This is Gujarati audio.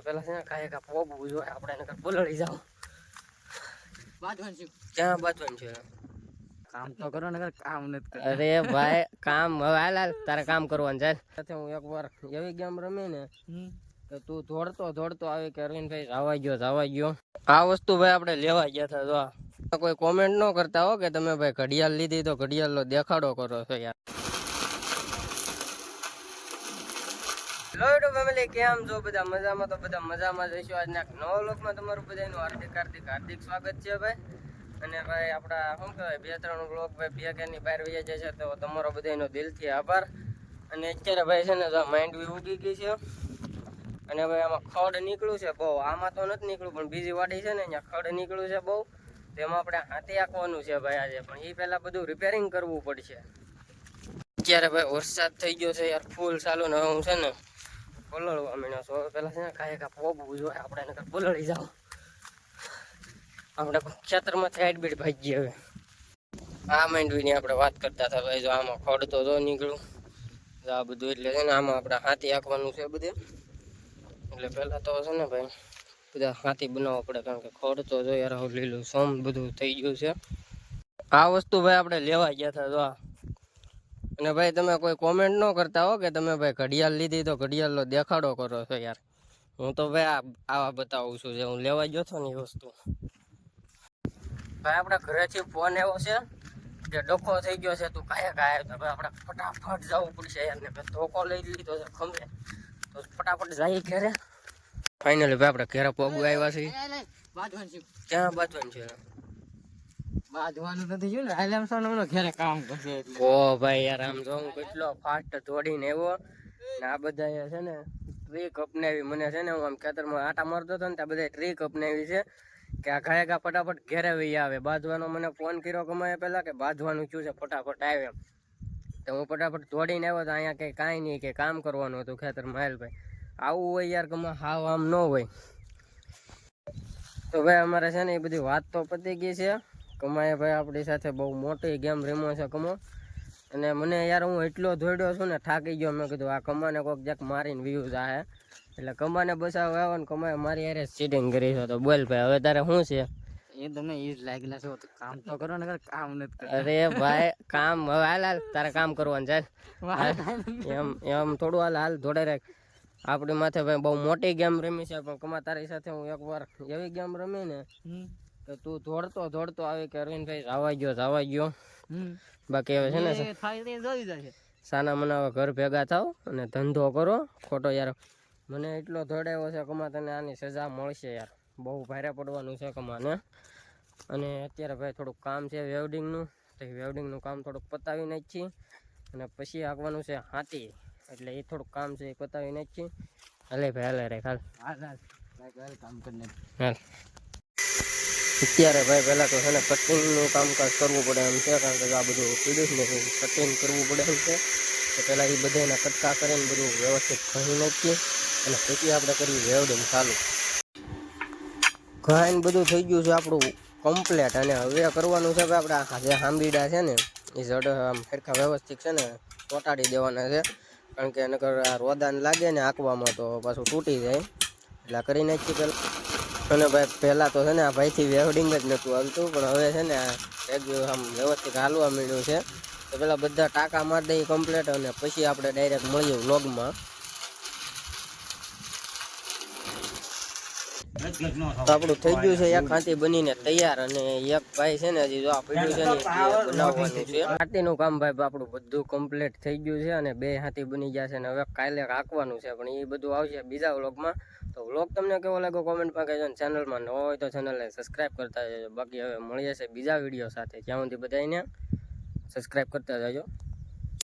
પેલા છે ને કાંઈ કા પોગવું જોઈએ આપણે એને બોલડી જાવ બાંધવાનું છે ક્યાં બાંધવાનું છે કામ તો કરો ને કામ નથી કરતા. અરે ભાઈ કામ હવે હાલ તારે કામ કરવાનું જાય સાથે હું એકવાર એવી ગેમ રમી ને તો તું દોડતો આવી કે અરવિંદભાઈ જવા ગયો આ વસ્તુ ભાઈ આપણે લેવા ગયા હતા જો કોઈ કોમેન્ટ ન કરતા હો કે તમે ભાઈ ઘડિયાળ લીધી તો ઘડિયાળનો દેખાડો કરો છો યાર હેલો ફેમિલી કેમ છો બધા મજામાં તો બધા મજામાં જઈશું આજના નવા વ્લોગમાં તમારું બધાનું હાર્દિક સ્વાગત છે ભાઈ અને ભાઈ આપણા શું કહેવાય 2-3 વ્લોગ ભાઈ ભેગાની બહાર વહી જાય છે તો તમારો બધાનો દિલથી આભાર અને અત્યારે ભાઈ છે ને માઇન્ડ બી ઉગી ગઈ છે અને ભાઈ આમાં ખડ નીકળ્યું છે બહુ આમાં તો નથી નીકળ્યું પણ બીજી વાડી છે ને અહીંયા ખડ નીકળ્યું છે બહુ તેમાં આપણે હાથી આંકવાનું છે ભાઈ આજે પણ એ પહેલાં બધું રિપેરિંગ કરવું પડશે અત્યારે ભાઈ વરસાદ થઈ ગયો છે યાર ફૂલ ચાલુ ને હું છે ને પલળવા માંડ્યો છું હવે પહેલાં છે ને કાંઈ કા પોગવું જોઈએ આપણે એને પલળી જાવ આપણે ખેતરમાં સાઈડ બીડ ભાગીએ હવે આ માંડવીની આપણે વાત કરતા હતા ભાઈ જો આમાં ખડ તો જો નીકળ્યું આ બધું એટલે છે ને આમાં આપણે હાથી આંકવાનું છે બધે એટલે પહેલાં તો છે ને ભાઈ બધા હાથી બનાવવા પડે કારણ કે ખડ તો જો યાર લીલું સોમ બધું થઈ ગયું છે આ વસ્તુ ભાઈ આપણે લેવા ગયા હતા જો અને ભાઈ તમે કોઈ કોમેન્ટ ન કરતા હો કે તમે ભાઈ ઘડિયાળ લીધી તો ઘડિયાળનો દેખાડો કરો છો યાર હું તો ભાઈ આવા બતાવું છું જે હું લેવા ગયો હતો ને એ વસ્તુ ભાઈ આપણા ઘરેથી ફોન આવ્યો છે કે ડખો થઈ ગયો છે તું કાંઈ તો ભાઈ આપણે ફટાફટ જવું પડશે યાર ને ધોકો લઈ લીધો છે ખંભે તો ફટાફટ જઈએ ઘરે ફાઇનલી ભાઈ આપણે ઘરે પોગવા આવ્યા છીએ બાંધવાનું છે ક્યાં બાંધવાનું છે બાંધવાનું નથી જોયું ને આલેમસોનો ઘરે કામ કરશે એટલે ઓ ભાઈ યાર આમ જો હું કેટલો ફાસ્ટ દોડીને આવ્યો ને આ બધા છે ને ટ્રીક અપનાવી મને છે ને હું આમ ખેતરમાં આટા મારતો હતો ને ત્યાં બધા ટ્રીક અપનાવી છે કે આ ઘાયગા ફટાફટ ઘેરે વહી આવે બાંધવાનો મને ફોન કર્યો કમાય પહેલાં કે બાંધવાનું શું છે ફટાફટ આવે એમ તો હું ફટાફટ દોડીને આવ્યો તો અહીંયા કંઈ કાંઈ નહીં કે કામ કરવાનું હતું ખેતરમાં હાલ ભાઈ આવું હોય યાર કમા હાવ આમ ન હોય તો ભાઈ અમારે છે ને એ બધી વાત તો પતી ગઈ છે કમાએ ભાઈ આપણી સાથે બહુ મોટી ગેમ રમ્યો છે કમો અને મને યાર હું એટલો દોડ્યો છું ને થાકી ગયો મેં કીધું આ કમાને કોઈક જ્યાંક મારીને વ્યૂઝ આવે એટલે કમાને બસાવ આવ્યો ને કમાએ મારી યારે ચીટિંગ કરી છે તો બોલ ભાઈ હવે તારે શું છે એ તમને એ જ લાગેલા છે તો કામ તો કરો ને કામ નથી કરતા. અરે ભાઈ કામ હવે હાલ તારે કામ કરવાનું છે એમ થોડું હાલ દોડે રાખ આપણી માથે ભાઈ બહુ મોટી ગેમ રમી છે પણ કમા તારી સાથે હું એકવાર એવી ગેમ રમી ને તો તું દોડતો આવી કે અરવિંદભાઈ જવા ગયો બાકી હવે છે ને સાના મને હવે ઘર ભેગા થાવ અને ધંધો કરો ખોટો યાર મને એટલો દોડાવ્યો છે કમા તને આની સજા મળશે યાર બહુ ભારે પડવાનું છે કમાને અને અત્યારે ભાઈ થોડુંક કામ છે વેલ્ડિંગનું તો એ વેલ્ડિંગનું કામ થોડુંક પતાવી નાખીએ અને પછી આંકવાનું છે હાથી એટલે એ થોડુંક કામ છે એ પતાવી નાખીએ હાલે ભાઈ હાલે રે હાલ કામ કરીને હાલ અત્યારે ભાઈ પહેલાં તો છે ને કટિંગનું કામકાજ કરવું પડે એમ છે કારણ કે આ બધું પીડ્યું ને કટિંગ કરવું પડે એમ છે તો પહેલાં એ બધાના કટકા કરીને બધું વ્યવસ્થિત ઘણી નાખીએ અને પછી આપણે કરીએ વેલ્ડિંગ ચાલુ ઘાઈને બધું થઈ ગયું છે આપણું કમ્પ્લેટ અને હવે કરવાનું છે કે આપણે જે હાંબીડા છે ને એ જડ આમ સરખા વ્યવસ્થિત છે ને ચોંટાડી દેવાના છે કારણ કે નકર આ રોદાન લાગે ને આંકવામાં તો પાછું તૂટી જાય એટલે કરી નાખીએ પહેલાં અને ભાઈ પહેલાં તો છે ને આ ભાઈથી વેલ્ડિંગ જ નહોતું આવતું પણ હવે છે ને એક આમ વ્યવસ્થિત હાલવા મળ્યું છે તો પેલા બધા ટાંકા મારી દઈએ કમ્પ્લેટ અને પછી આપણે ડાયરેક્ટ મળીએ વ્લોગમાં તો આપણું થઈ ગયું છે એક હાથી બનીને તૈયાર અને એક ભાઈ છે ને હજી જો આ પડ્યું છે ને એ બનાવવાનું છે હાથીનું કામ ભાઈ આપણું બધું કમ્પ્લીટ થઈ ગયું છે અને 2 હાથી બની ગયા છે અને હવે કાલે રાખવાનું છે પણ એ બધું આવશે બીજા વ્લોગમાં તો વ્લોગ તમને કેવો લાગ્યો કોમેન્ટમાં કહેજો ને ચેનલમાં ન હોય તો ચેનલને સબસ્ક્રાઈબ કરતા જજો બાકી હવે મળી જશે બીજા વિડીયો સાથે જ્યાં સુધી બધાને સબસ્ક્રાઈબ કરતા જજો